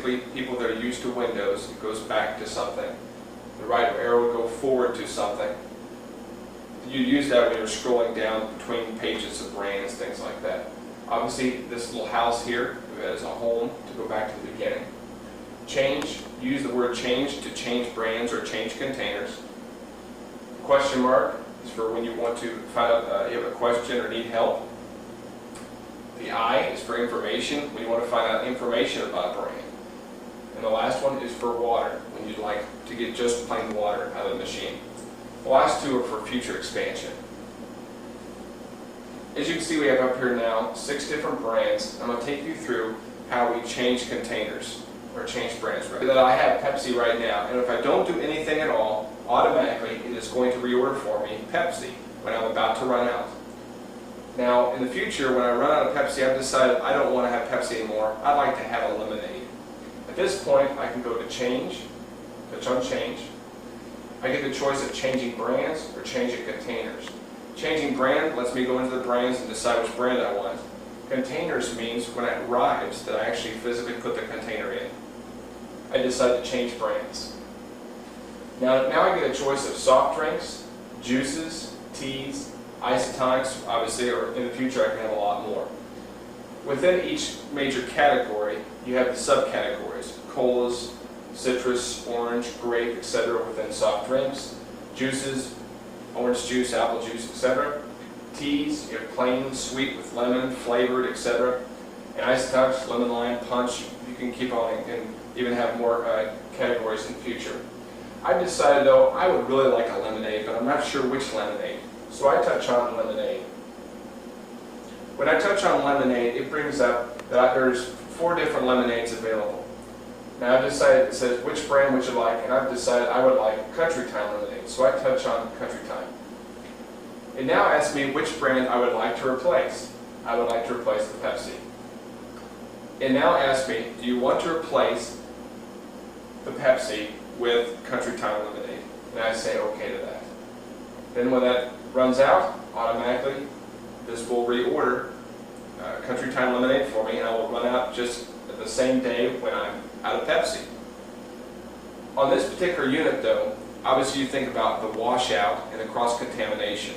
People that are used to Windows, it goes back to something. The right arrow would go forward to something. You use that when you're scrolling down between pages of brands, things like that. Obviously, this little house here is a home to go back to the beginning. Change, use the word change to change brands or change containers. Question mark is for when you want to find out you have a question or need help. The I is for information, when you want to find out information about a brand. And the last one is for water, when you'd like to get just plain water out of the machine. The last two are for future expansion. As you can see, we have up here now 6 different brands. I'm going to take you through how we change containers, or change brands. That I have Pepsi right now, and if I don't do anything at all, automatically it is going to reorder for me Pepsi when I'm about to run out. Now, in the future, when I run out of Pepsi, I've decided I don't want to have Pepsi anymore. I'd like to have a lemonade. At this point, I can go to change, touch on change. I get the choice of changing brands or changing containers. Changing brand lets me go into the brands and decide which brand I want. Containers means when it arrives that I actually physically put the container in. I decide to change brands. Now I get a choice of soft drinks, juices, teas, isotonics, obviously, or in the future I can have a lot more. Within each major category, you have the subcategories: colas, citrus, orange, grape, etc. within soft drinks, juices, orange juice, apple juice, etc. Teas, you have plain, sweet with lemon, flavored, etc. And isotonics, lemon, lime, punch. You can keep on and even have more categories in the future. I've decided though I would really like a lemonade, but I'm not sure which lemonade. So I touch on lemonade. When I touch on lemonade, it brings up that there's 4 different lemonades available. Now I've decided, it says which brand would you like, and I've decided I would like Country Time lemonade. So I touch on Country Time. It now asks me which brand I would like to replace. I would like to replace the Pepsi. It now asks me, do you want to replace the Pepsi with Country Time lemonade? And I say okay to that. Then when that runs out, automatically this will reorder Country Time lemonade for me, and I will run out just the same day when I'm out of Pepsi. On this particular unit though, obviously you think about the washout and the cross-contamination.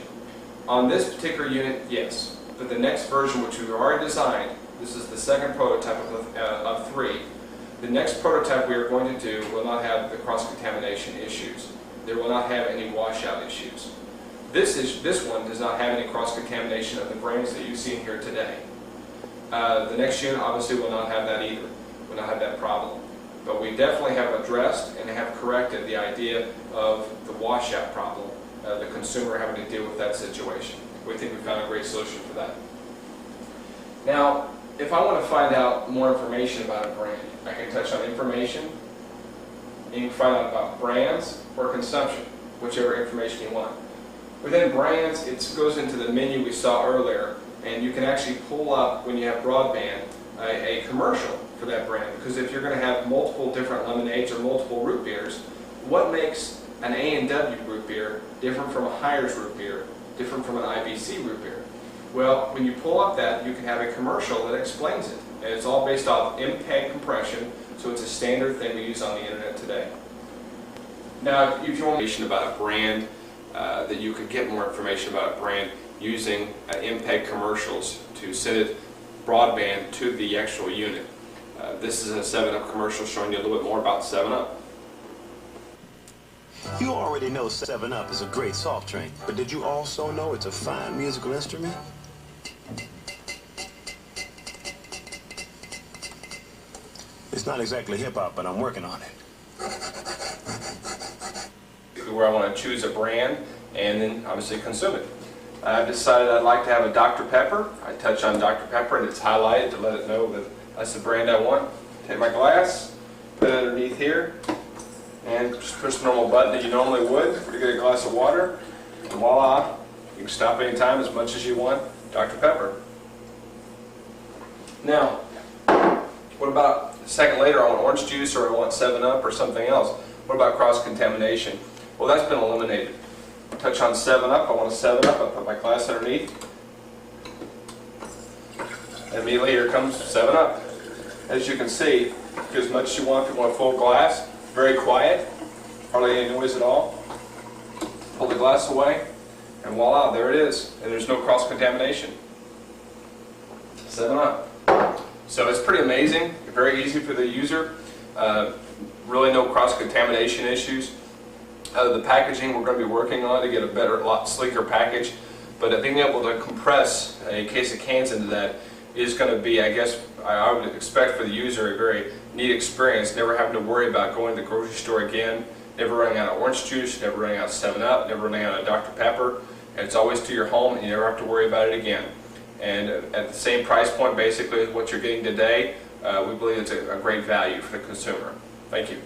On this particular unit, yes, but the next version, which we've already designed, this is the second prototype of 3, the next prototype we are going to do will not have the cross-contamination issues. There will not have any washout issues. This one does not have any cross-contamination of the brands that you've seen here today. The next unit obviously will not have that either, will not have that problem. But we definitely have addressed and have corrected the idea of the washout problem, the consumer having to deal with that situation. We think we found a great solution for that. Now, if I want to find out more information about a brand, I can touch on information, and you can find out about brands or consumption, whichever information you want. Within brands, it goes into the menu we saw earlier, and you can actually pull up, when you have broadband, a commercial for that brand. Because if you're going to have multiple different lemonades or multiple root beers, what makes an A&W root beer different from a Hires root beer, different from an IBC root beer? Well, when you pull up that, you can have a commercial that explains it. And it's all based off MPEG compression, so it's a standard thing we use on the internet today. Now, if you want information about a brand, that you could get more information about a brand using MPEG commercials to send it broadband to the actual unit. This is a 7-Up commercial showing you a little bit more about 7-Up. You already know 7-Up is a great soft drink, but did you also know it's a fine musical instrument? It's not exactly hip-hop, but I'm working on it. Where I want to choose a brand and then obviously consume it. I've decided I'd like to have a Dr. Pepper. I touch on Dr. Pepper and it's highlighted to let it know that that's the brand I want. Take my glass, put it underneath here, and just push the normal button that you normally would to get a glass of water. And voila, you can stop anytime as much as you want. Dr. Pepper. Now, what about a second later I want orange juice or I want 7-Up or something else? What about cross-contamination? Well, that's been eliminated. Touch on 7-Up, I want a 7-Up, I put my glass underneath. And immediately here comes 7-Up. As you can see, Get as much as you want. If you want a full glass, very quiet, hardly any noise at all. Pull the glass away, and voila, there it is. And there's no cross-contamination. 7-Up. So it's pretty amazing, very easy for the user. Really no cross-contamination issues. The packaging we're going to be working on to get a better, lot sleeker package. But being able to compress a case of cans into that is going to be, I guess, I would expect for the user a very neat experience, never having to worry about going to the grocery store again, never running out of orange juice, never running out of 7-Up, never running out of Dr. Pepper, and it's always to your home and you never have to worry about it again. And at the same price point basically as what you're getting today, we believe it's a great value for the consumer. Thank you.